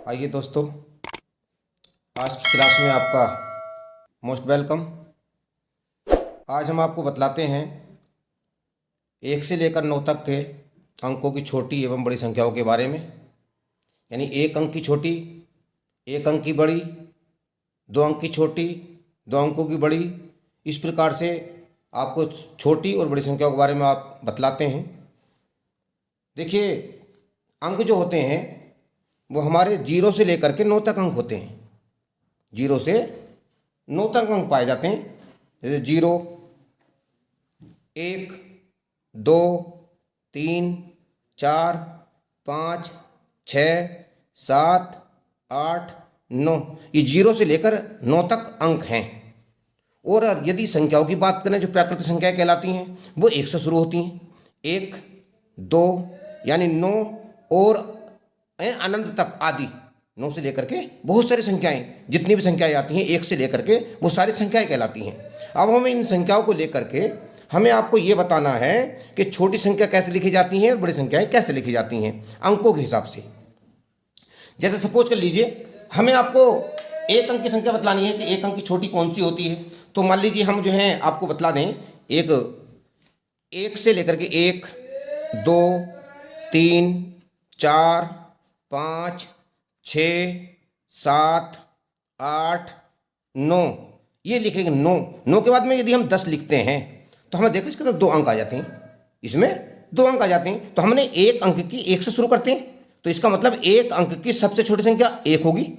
आइए दोस्तों, आज की क्लास में आपका मोस्ट वेलकम। आज हम आपको बतलाते हैं 1 से लेकर 9 तक के अंकों की छोटी एवं बड़ी संख्याओं के बारे में। यानी 1 अंक की छोटी, 1 अंक की बड़ी, 2 अंक की छोटी, 2 अंकों की बड़ी, इस प्रकार से आपको छोटी और बड़ी संख्याओं के बारे में आप बतलाते हैं। देखिए, अंक जो होते हैं वो हमारे 0 से लेकर के 9 तक अंक होते हैं। 0 से 9 तक अंक पाए जाते हैं। जैसे 0, 1, 2, 3, 4, 5, 6, 7, 8, 9, ये 0 से लेकर 9 तक अंक हैं। और यदि संख्याओं की बात करें जो प्राकृतिक संख्याएं कहलाती हैं वो 1 से शुरू होती हैं। 1, 2 यानी 9 और अनंत तक आदि 9 से लेकर के बहुत सारी संख्याएं, जितनी भी संख्याएं आती हैं 1 से लेकर के वो सारी संख्याएं कहलाती हैं। अब हमें इन संख्याओं को लेकर के हमें आपको ये बताना है कि छोटी संख्या कैसे लिखी जाती हैं और बड़ी संख्याएं कैसे लिखी जाती हैं अंकों के हिसाब से। जैसे सपोज कर लीजिए, हमें आपको 1 अंक की संख्या बतलानी है कि 1 अंक की छोटी कौन सी होती है। तो मान लीजिए हम जो है आपको बतला दें, एक से लेकर के 1, 2, 3, 4, 5, 6, 7, 8, 9, ये लिखेंगे 9 के बाद में यदि हम 10 लिखते हैं तो हमें देखो इसके अंदर 2 अंक आ जाते हैं। इसमें 2 अंक आ जाते हैं। तो हमने 1 अंक की 1 से शुरू करते हैं, तो इसका मतलब 1 अंक की सबसे छोटी संख्या 1 होगी।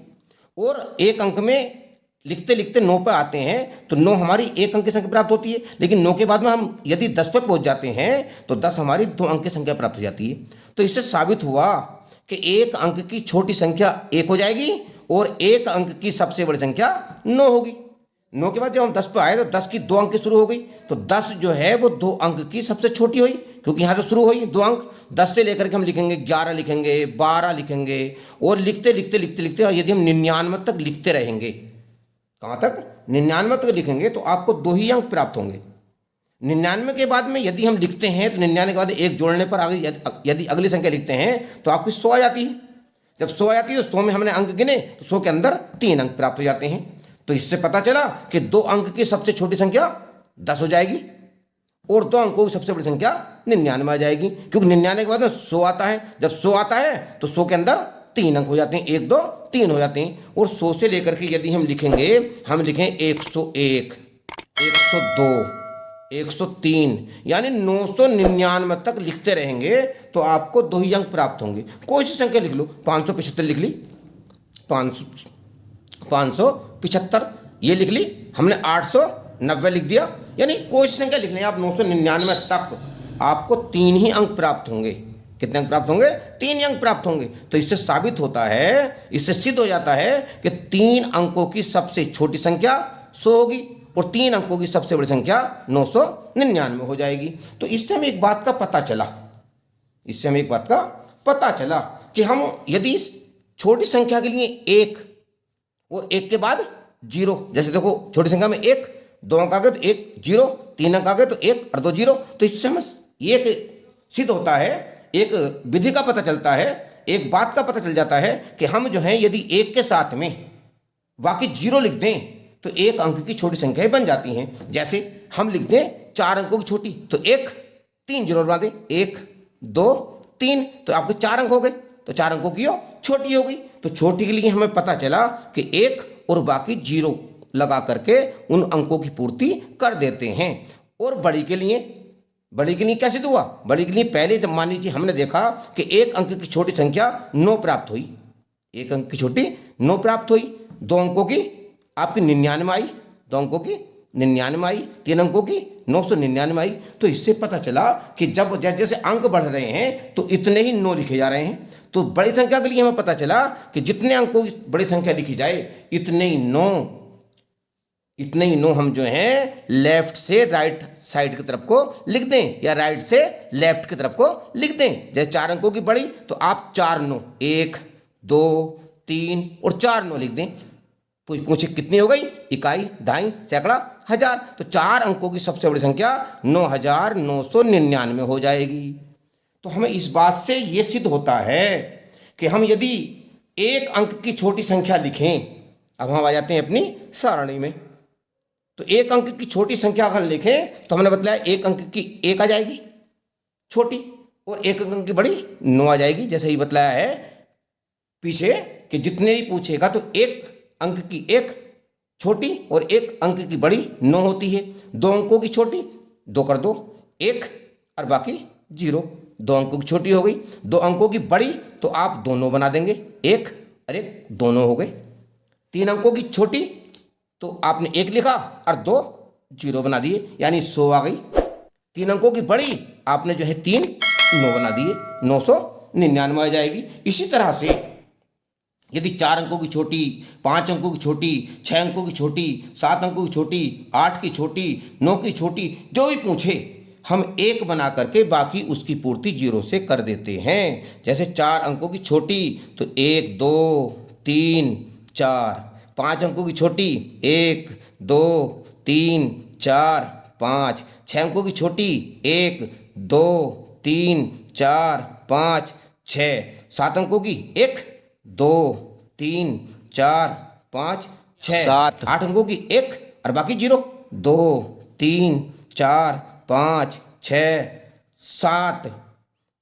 और 1 अंक में लिखते लिखते 9 पे आते हैं तो 9 हमारी 1 अंक की संख्या प्राप्त होती है। लेकिन 9 के बाद में हम यदि 10 पे पहुंच जाते हैं तो 10 हमारी 2 अंक की संख्या प्राप्त हो जाती है। तो इससे साबित हुआ कि 1 अंक की छोटी संख्या 1 हो जाएगी और 1 अंक की सबसे बड़ी संख्या 9 होगी। 9 के बाद जब हम 10 पे आए तो 10 की 2 अंक की शुरू हो गई, तो 10 जो है वो 2 अंक की सबसे छोटी हुई, क्योंकि यहाँ से शुरू हुई 2 अंक। 10 से लेकर के हम लिखेंगे 11 लिखेंगे, 12 लिखेंगे, और लिखते लिखते लिखते लिखते यदि हम 99 तक लिखते रहेंगे, कहाँ तक? 99 तक लिखेंगे तो आपको 2 ही अंक प्राप्त होंगे। 99 के बाद में यदि हम लिखते हैं तो 99 के बाद 1 जोड़ने पर आगे यदि अगली संख्या लिखते हैं तो आपकी 100 आ जाती है। जब 100 आ जाती है तो 100 में हमने अंक गिने तो 100 के अंदर 3 अंक प्राप्त हो जाते हैं। तो इससे पता चला कि 2 अंक की सबसे छोटी संख्या 10 हो जाएगी और 2 अंकों की सबसे बड़ी संख्या 99 आ जाएगी, क्योंकि 99 के बाद में 100 आता है। जब 100 आता है तो 100 के अंदर 3 अंक हो जाते हैं, 1, 2, 3 हो जाते हैं। और 100 से लेकर के यदि हम लिखेंगे, हम लिखें 101, 102, 103, यानी 999 तक लिखते रहेंगे तो आपको 2 ही अंक प्राप्त होंगे। कोई सी संख्या लिख लो, 575 लिख ली, 575 ये लिख ली, हमने 890 लिख दिया, यानी कोई सी संख्या लिख लें आप 999 तक आपको 3 ही अंक प्राप्त होंगे। कितने अंक प्राप्त होंगे? 3 अंक प्राप्त होंगे। तो इससे साबित होता है, इससे सिद्ध हो जाता है कि 3 अंकों की सबसे छोटी संख्या 100 होगी और 3 अंकों की सबसे बड़ी संख्या 999 हो जाएगी। तो इससे हमें एक बात का पता चला, कि हम यदि छोटी संख्या के लिए 1 और 1 के बाद 0, जैसे देखो छोटी संख्या में 1, 2 अंक आ गए तो 1 0, 3 अंक आ गए तो 1 और 2 0। तो इससे हमें एक सिद्ध होता है, एक विधि का पता चलता है, एक बात का पता चल जाता है कि हम जो है यदि 1 के साथ में बाकी 0 लिख दें तो 1 अंक की छोटी संख्याएं बन जाती हैं। जैसे हम लिख दें 4 अंकों की छोटी, तो 1, 3 0 बना दें, 1, 2, 3, तो आपके 4 अंक हो गए। तो 4 अंकों की छोटी हो गई। तो छोटी के लिए हमें पता चला कि 1 और बाकी 0 लगा करके उन अंकों की पूर्ति कर देते हैं। और बड़ी के लिए कैसे हुआ? बड़ी के लिए पहले जब मान लीजिए हमने देखा कि 1 अंक की छोटी संख्या 9 प्राप्त हुई, 1 अंक की छोटी 9 प्राप्त हुई, 2 अंकों की आपकी 99 आई, 2 अंकों की 99 आई, 3 अंकों की 999 आई। तो इससे पता चला कि जब जैसे अंक बढ़ रहे हैं तो इतने ही 9 लिखे जा रहे हैं। तो बड़ी संख्या के लिए हमें पता चला कि जितने अंकों की बड़ी संख्या लिखी जाए इतने ही 9 हम जो हैं लेफ्ट से राइट साइड की तरफ को लिख दें या राइट से लेफ्ट की तरफ को लिख दें। जैसे 4 अंकों की बड़ी तो आप 4 9, 1, 2, 3 और 4 9 लिख दें। पूछे कितनी हो गई? इकाई, दहाई, सैकड़ा, हजार। तो 4 अंकों की सबसे बड़ी संख्या 9999 हो जाएगी। तो हमें इस बात से ये सिद्ध होता है कि हम यदि एक अंक की छोटी संख्या लिखें। अब हम आ जाते हैं अपनी सारणी में। तो एक अंक की छोटी संख्या अगर लिखें तो हमने बताया एक अंक की एक आ जाएगी छोटी, और एक अंक की बड़ी 9 आ जाएगी। जैसे ही बताया है पीछे कि जितने ही पूछेगा तो एक अंक की एक छोटी और एक अंक की बड़ी 9 होती है। 2 अंकों की छोटी 2 कर दो, 1 और बाकी 0। 2 अंकों की छोटी हो गई। 2 अंकों की बड़ी तो आप दोनों बना देंगे, 1 और 1 दोनों हो गए। 3 अंकों की छोटी तो आपने 1 लिखा और 2 0 बना दिए, यानी 100 आ गई। 3 अंकों की बड़ी आपने जो है 3 9 बना दिए, 999 आ जाएगी। इसी तरह से यदि 4 अंकों की छोटी, 5 अंकों की छोटी, 6 अंकों की छोटी, 7 अंकों की छोटी, 8 की छोटी, 9 की छोटी, जो भी पूछे हम 1 बना करके बाकी उसकी पूर्ति 0 से कर देते हैं। जैसे 4 अंकों की छोटी तो 1 2 3 4। 5 अंकों की छोटी 1 2 3 4 5। 6 अंकों की छोटी 1 2 3 4 5 6। 7 अंकों की 1 2 3 4 5 6। 8 अंकों की 1 और बाकी 0 2 3 4 5 6 7,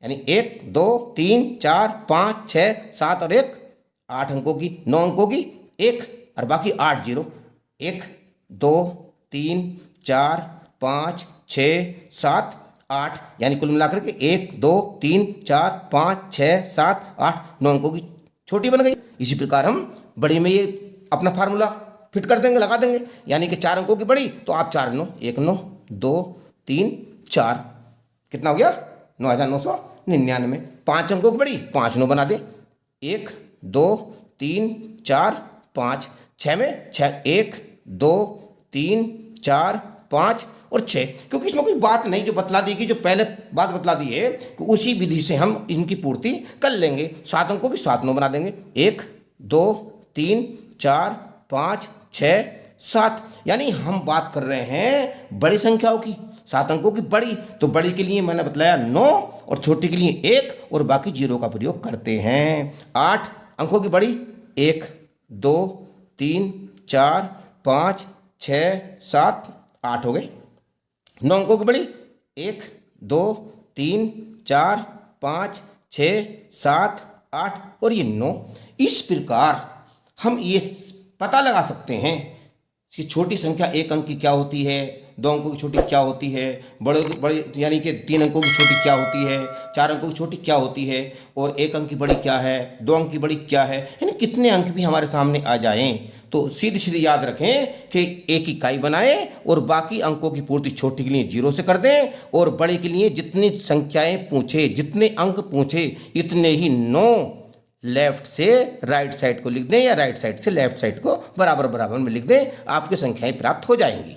यानी 1 2 3 4 5 6 7 और 1 8 अंकों की। 9 अंकों की 1 और बाकी 8 0 1 2 3 4 5 6 7 8, यानी कुल मिलाकर के 1 2 3 4 5 6 7 8 9 अंकों की छोटी बन गई। इसी प्रकार हम बड़ी में ये अपना फार्मूला फिट कर देंगे, लगा देंगे। यानी कि 4 अंकों की बड़ी तो आप 4 9 1 9 2 3 4, कितना हो गया 9999। 5 अंकों की बड़ी 5 9 बना दे, 1 2 3 4 5। 6 में 6 1 2 3 4 5 और 6, क्योंकि इसमें कोई बात नहीं जो बतला दी गई, जो पहले बात बतला दी है कि उसी विधि से हम इनकी पूर्ति कर लेंगे। 7 अंकों की 7 9 बना देंगे, 1 2 3 4 5 6 7। यानी हम बात कर रहे हैं बड़ी संख्याओं की। 7 अंकों की बड़ी तो बड़ी के लिए मैंने बतलाया 9 और छोटी के लिए 1 और बाकी 0 का प्रयोग करते हैं। 8 अंकों की बड़ी 1 2 3 4 5 6 7 8 हो गए। 9 अंकों की बड़ी 1 2 3 4 5 6 7 8 और ये 9। इस प्रकार हम ये पता लगा सकते हैं कि छोटी संख्या 1 अंक की क्या होती है, 2 अंकों की छोटी क्या होती है, बड़े बड़े यानी कि 3 अंकों की छोटी क्या होती है, 4 अंकों की छोटी क्या होती है, और 1 अंक की बड़ी क्या है, 2 अंक की बड़ी क्या है। यानी कितने अंक भी हमारे सामने आ जाएं तो सीधे सीधे याद रखें कि एक इकाई बनाएं और बाकी अंकों की पूर्ति छोटी के लिए 0 से कर दें, और बड़े के लिए जितनी संख्याएं पूछे, जितने अंक पूछे, इतने ही 9 लेफ्ट से राइट साइड को लिख दें या राइट साइड से लेफ्ट साइड को बराबर बराबर में लिख दें। आपकी संख्याएं प्राप्त हो जाएंगी।